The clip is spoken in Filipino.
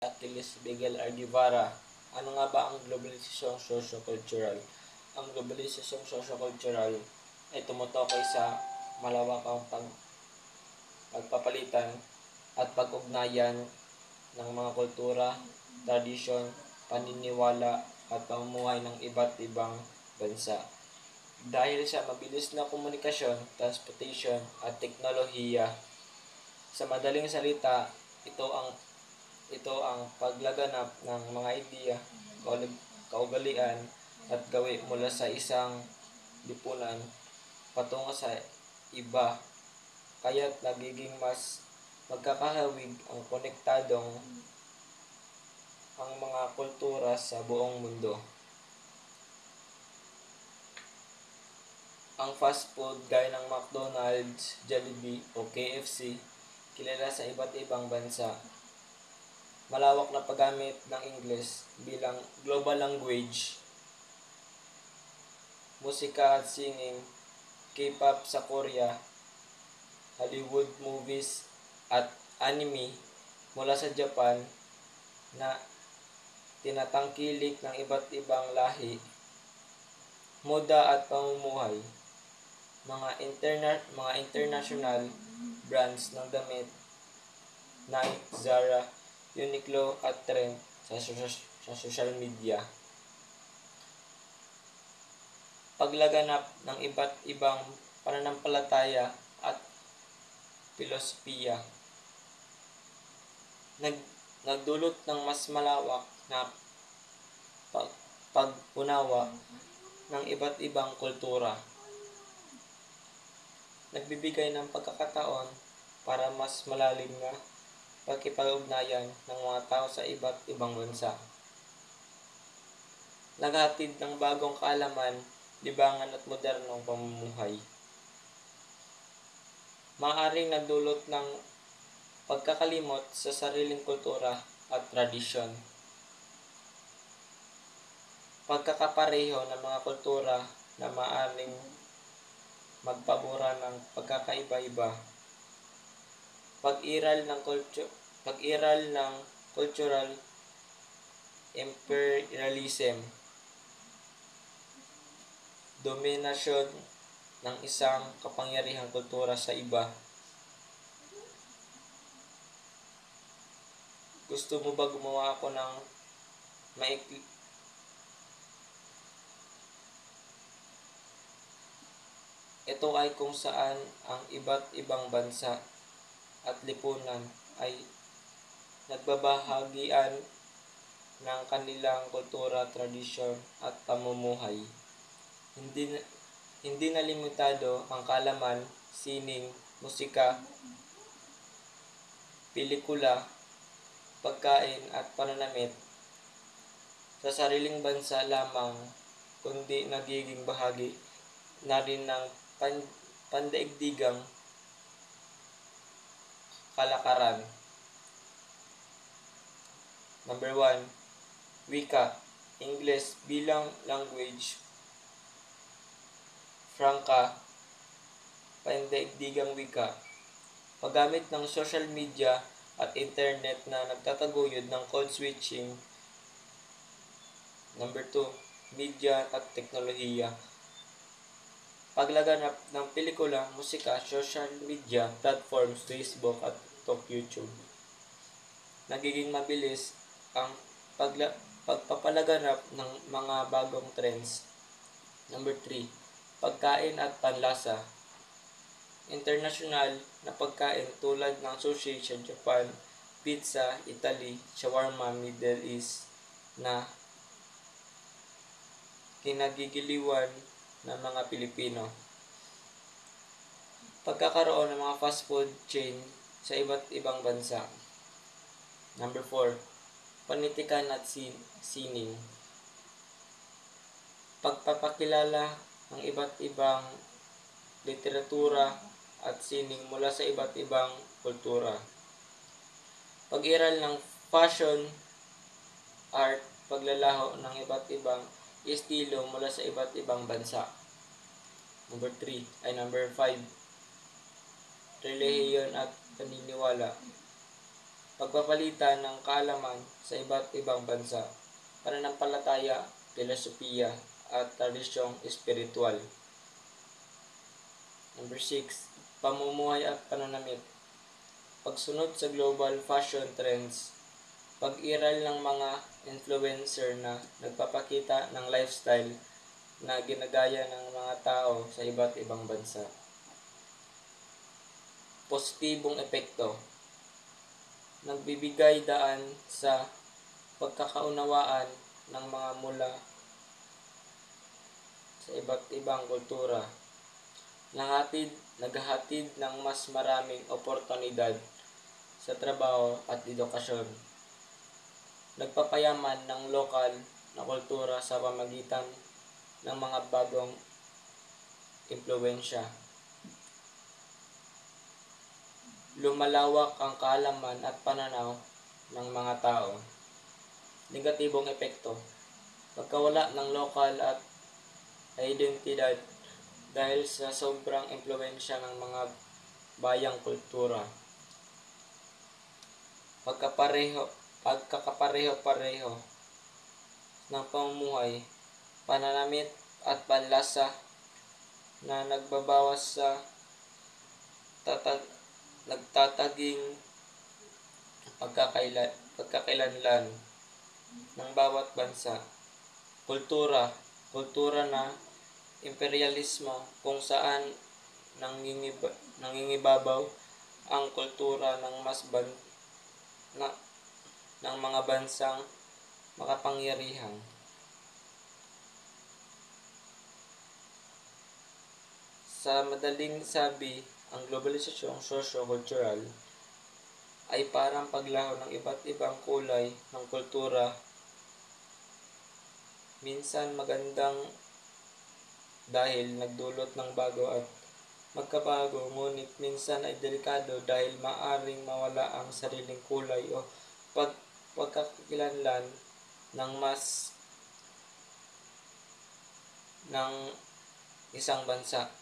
Achilles Miguel R. Guevara. Ano nga ba ang globalisasyong socio-cultural? Ang globalisasyong socio-cultural ay tumutukoy sa malawakang pagpapalitan at pag-ugnayan ng mga kultura, tradisyon, paniniwala at pamumuhay ng iba't ibang bansa. Dahil sa mabilis na komunikasyon, transportation at teknolohiya, sa madaling salita, ito ang paglaganap ng mga ideya, kaugalian at gawi mula sa isang lipunan patungo sa iba, kaya't nagiging mas magkakahawig ang konektadong ang mga kultura sa buong mundo. Ang fast food gaya ng McDonald's, Jollibee o KFC kilala sa iba't ibang bansa. Malawak na paggamit ng Ingles bilang global language, musika at singing, K-pop sa Korea, Hollywood movies at anime mula sa Japan na tinatangkilik ng iba't ibang lahi, moda at pamumuhay, mga international brands ng damit, Nike, Zara, Uniqlo at trend sa social media. Paglaganap ng iba't ibang pananampalataya at filosofiya. Nagdulot ng mas malawak na pag-unawa ng iba't ibang kultura. Nagbibigay ng pagkakataon para mas malalim na pagkipag-ugnayan ng mga tao sa iba't ibang bansa. Naghatid ng bagong kaalaman, libangan at modernong pamumuhay. Maaaring nagdulot ng pagkakalimot sa sariling kultura at tradisyon. Pagkakapareho ng mga kultura na maaaring magpabura ng pagkakaiba-iba. Pag-iral ng cultural imperialism, dominasyon ng isang kapangyarihang kultura sa iba. Gusto mo ba gumawa ako ng maikli? Ito ay kung saan ang iba't ibang bansa at lipunan ay nagbabahagian ng kanilang kultura, tradisyon at pamumuhay. Hindi na limitado ang kaalaman, sining, musika, pelikula, pagkain at pananamit sa sariling bansa lamang, kundi nagiging bahagi na rin ng pandaigdigang kalakaran. Number 1, wika, English bilang language franca, pandaigdigang wika. Paggamit ng social media at internet na nagtataguyod ng code switching. Number 2, media at teknolohiya. Paglaganap ng pelikula, musika, social media platforms, Facebook at YouTube. Nagiging mabilis ang pagpapalaganap ng mga bagong trends. Number 3, pagkain at panlasa. International na pagkain tulad ng sushi sa Japan, pizza, Italy, shawarma, Middle East na kinagigiliwan ng mga Pilipino. Pagkakaroon ng mga fast food chain sa iba't ibang bansa. Number 4, panitikan at sining. Pagpapakilala ng iba't ibang literatura at sining mula sa iba't ibang kultura. Pag-iral ng fashion, art, paglalaho ng iba't ibang estilo mula sa iba't ibang bansa. Number 5, relihiyon at paniniwala. pagpapalitan ng kaalaman sa iba't ibang bansa, pananampalataya, filosofiya, at tradisyong espiritual. Number 6. Pamumuhay at pananamit. Pagsunod sa global fashion trends, pag-iral ng mga influencer na nagpapakita ng lifestyle na ginagaya ng mga tao sa iba't ibang bansa. Positibong epekto. Nagbibigay daan sa pagkakaunawaan ng mga mula sa iba't ibang kultura. Naghahatid ng mas maraming oportunidad sa trabaho at edukasyon. Nagpapayaman ng lokal na kultura sa pamagitan ng mga bagong impluwensya. Lumalawak ang kaalaman at pananaw ng mga tao. Negatibong epekto. Pagkawala ng lokal at identidad dahil sa sobrang impluwensya ng mga bayang kultura. Pagkakapareho-pareho ng pamumuhay, pananamit at panlasa na nagbabawas sa nagtataging pagkakailanlan ng bawat bansa. Kultura na imperialismo kung saan nangingibabaw ang kultura ng ng mga bansang makapangyarihan. Sa madaling sabi, ang globalisasyong socio-cultural ay parang paglaho ng iba't ibang kulay ng kultura. Minsan magandang dahil nagdulot ng bago at magkabago, ngunit minsan ay delikado dahil maaring mawala ang sariling kulay o pagkakakilanlan ng isang bansa.